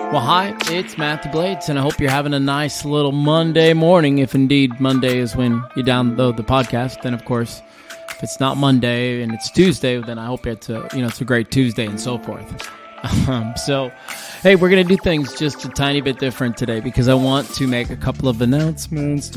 Well, hi, it's Matthew Blades, and I hope you're having a nice little Monday morning, if indeed Monday is when you download the podcast. And of course, if it's not Monday and it's Tuesday, then I hope it's a great Tuesday and so forth. So, hey, we're going to do things just a tiny bit different today because I want to make a couple of announcements.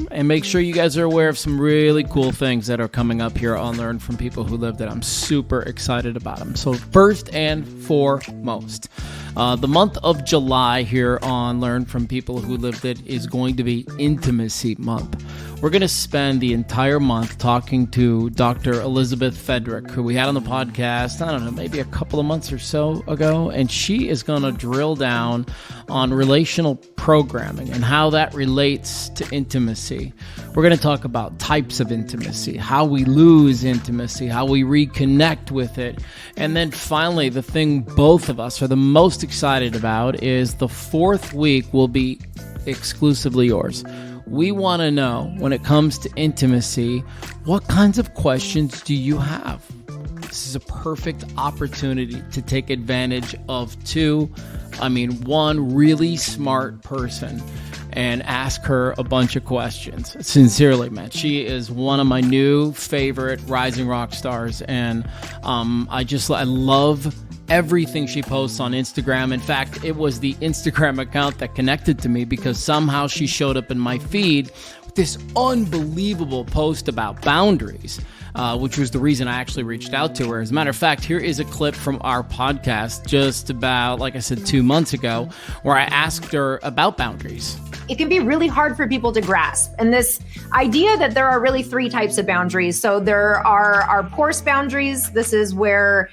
And make sure you guys are aware of some really cool things that are coming up here on Learn From People Who Lived It. I'm super excited about them. So first and foremost, the month of July here on Learn From People Who Lived It is going to be Intimacy Month. We're going to spend the entire month talking to Dr. Elizabeth Fedrick, who we had on the podcast, I don't know, maybe a couple of months or so ago, and she is going to drill down on relational programming and how that relates to intimacy. We're going to talk about types of intimacy, how we lose intimacy, how we reconnect with it, and then finally, the thing both of us are the most excited about is the fourth week will be exclusively yours. We want to know, when it comes to intimacy, what kinds of questions do you have? This is a perfect opportunity to take advantage of one really smart person and ask her a bunch of questions. Sincerely, man. She is one of my new favorite rising rock stars, and I love everything she posts on Instagram. In fact, it was the Instagram account that connected to me because somehow she showed up in my feed with this unbelievable post about boundaries, which was the reason I actually reached out to her. As a matter of fact, here is a clip from our podcast just about, like I said, 2 months ago, where I asked her about boundaries. It can be really hard for people to grasp. And this idea that there are really three types of boundaries. So there are our porous boundaries. This is where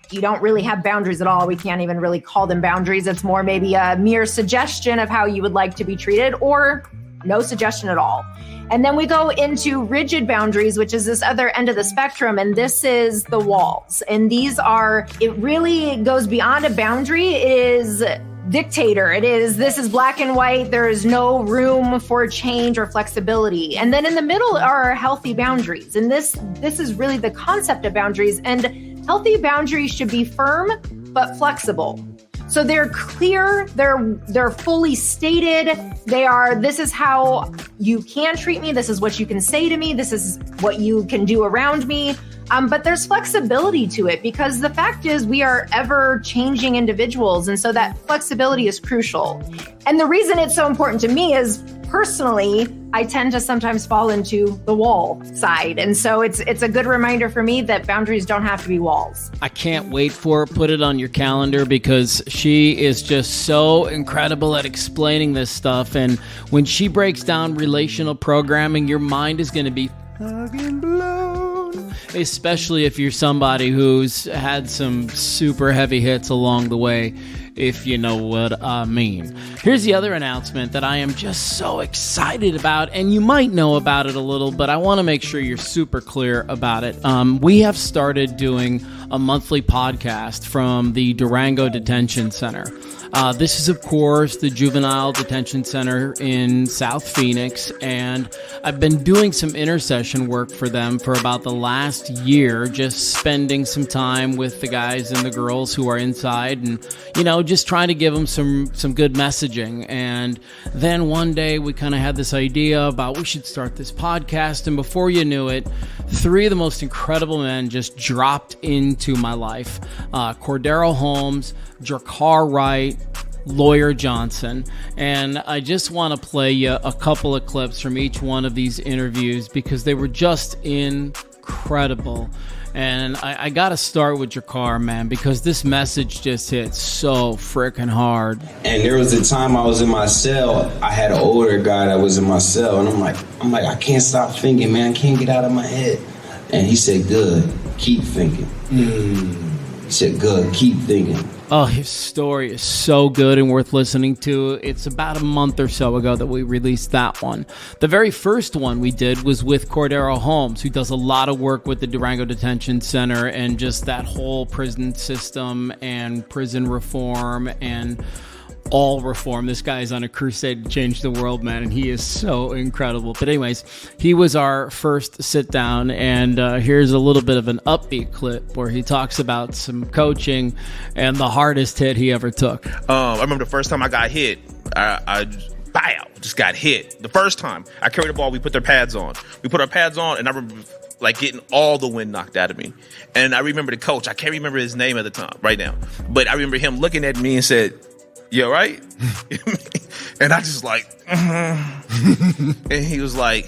you don't really have boundaries at all. We can't even really call them boundaries. It's more maybe a mere suggestion of how you would like to be treated, or no suggestion at all. And then we go into rigid boundaries, which is this other end of the spectrum. And this is the walls. And it really goes beyond a boundary. It is dictator. This is black and white. There is no room for change or flexibility. And then in the middle are healthy boundaries. And this is really the concept of boundaries. And healthy boundaries should be firm, but flexible. So they're clear, they're fully stated. This is how you can treat me. This is what you can say to me. This is what you can do around me. But there's flexibility to it because the fact is we are ever changing individuals. And so that flexibility is crucial. And the reason it's so important to me is personally, I tend to sometimes fall into the wall side. And so it's a good reminder for me that boundaries don't have to be walls. I can't wait for it. Put it on your calendar because she is just so incredible at explaining this stuff. And when she breaks down relational programming, your mind is going to be fucking blown. Especially if you're somebody who's had some super heavy hits along the way, if you know what I mean. Here's the other announcement that I am just so excited about, and you might know about it a little, but I want to make sure you're super clear about it. We have started doing a monthly podcast from the Durango Detention Center. This is, of course, the Juvenile Detention Center in South Phoenix, and I've been doing some intercession work for them for about the last year, just spending some time with the guys and the girls who are inside and, just trying to give them some good messaging. And then one day we kind of had this idea about we should start this podcast, and before you knew it, three of the most incredible men just dropped into my life. Cordero Holmes, Jakar Wright, Lawyer Johnson, and I just want to play you a couple of clips from each one of these interviews because they were just incredible. And I got to start with Jakar, man, because this message just hit so freaking hard. And there was a time I was in my cell. I had an older guy that was in my cell, and I'm like, I can't stop thinking, man. I can't get out of my head. And he said, good, keep thinking. He said, good, keep thinking. Oh, his story is so good and worth listening to. It's about a month or so ago that we released that one. The very first one we did was with Cordero Holmes, who does a lot of work with the Durango Detention Center and just that whole prison system and prison reform and all reform. This guy is on a crusade to change the world, man, and he is so incredible. But anyways, he was our first sit down, and here's a little bit of an upbeat clip where he talks about some coaching and the hardest hit he ever took. I remember the first time I got hit, I just got hit. The first time I carried the ball, we put their pads on. We put our pads on, and I remember like getting all the wind knocked out of me. And I remember the coach. I can't remember his name at the time right now, but I remember him looking at me and said, "You all right?" And I just like, and he was like,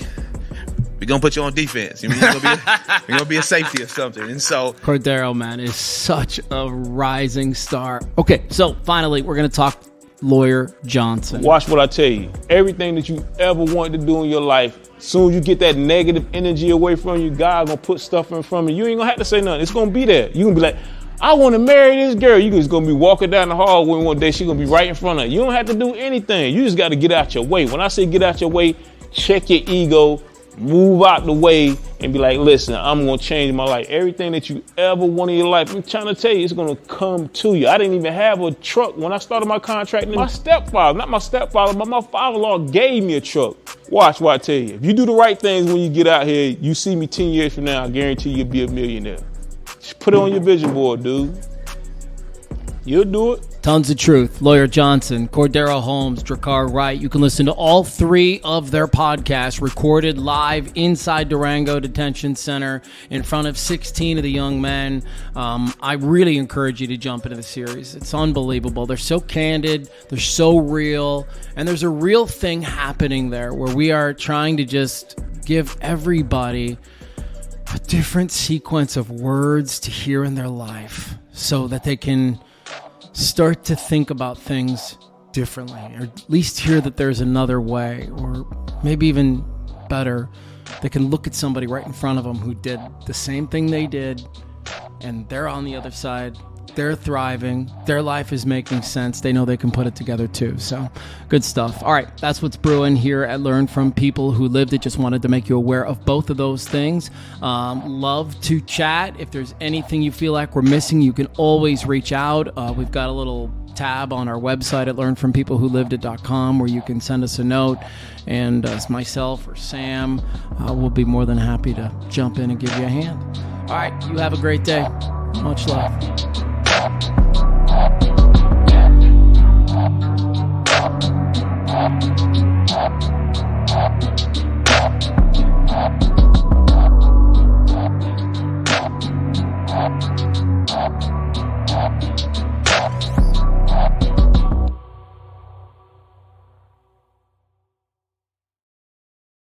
"We're gonna put you on defense. You're gonna be a safety or something." And so Cordero, man, is such a rising star. Okay, so finally, we're gonna talk Lawyer Johnson. Watch what I tell you. Everything that you ever wanted to do in your life, as soon as you get that negative energy away from you, God gonna put stuff in front of you. You ain't gonna have to say nothing. It's gonna be there. You gonna be like, I want to marry this girl. You just gonna be walking down the hallway one day. She's gonna be right in front of you. You don't have to do anything. You just got to get out your way. When I say get out your way, check your ego, move out the way, and be like, listen, I'm gonna change my life. Everything that you ever want in your life, I'm trying to tell you, it's gonna come to you. I didn't even have a truck when I started my contract. My stepfather, not my stepfather, but my father-in-law gave me a truck. Watch what I tell you. If you do the right things when you get out here, you see me 10 years from now, I guarantee you'll be a millionaire. Just put it on your vision board, dude. You'll do it. Tons of truth. Lawyer Johnson, Cordero Holmes, Drakkar Wright. You can listen to all three of their podcasts recorded live inside Durango Detention Center in front of 16 of the young men. I really encourage you to jump into the series. It's unbelievable. They're so candid. They're so real. And there's a real thing happening there where we are trying to just give everybody a different sequence of words to hear in their life so that they can start to think about things differently, or at least hear that there's another way, or maybe even better, they can look at somebody right in front of them who did the same thing they did, and they're on the other side. They're thriving. Their life is making sense. They know they can put it together too. So good stuff. All right. That's what's brewing here at Learn from People Who Lived It. Just wanted to make you aware of both of those things. Love to chat. If there's anything you feel like we're missing, you can always reach out. We've got a little tab on our website at learnfrompeoplewholivedit.com where you can send us a note, and myself or Sam will be more than happy to jump in and give you a hand. All right. You have a great day. Much love.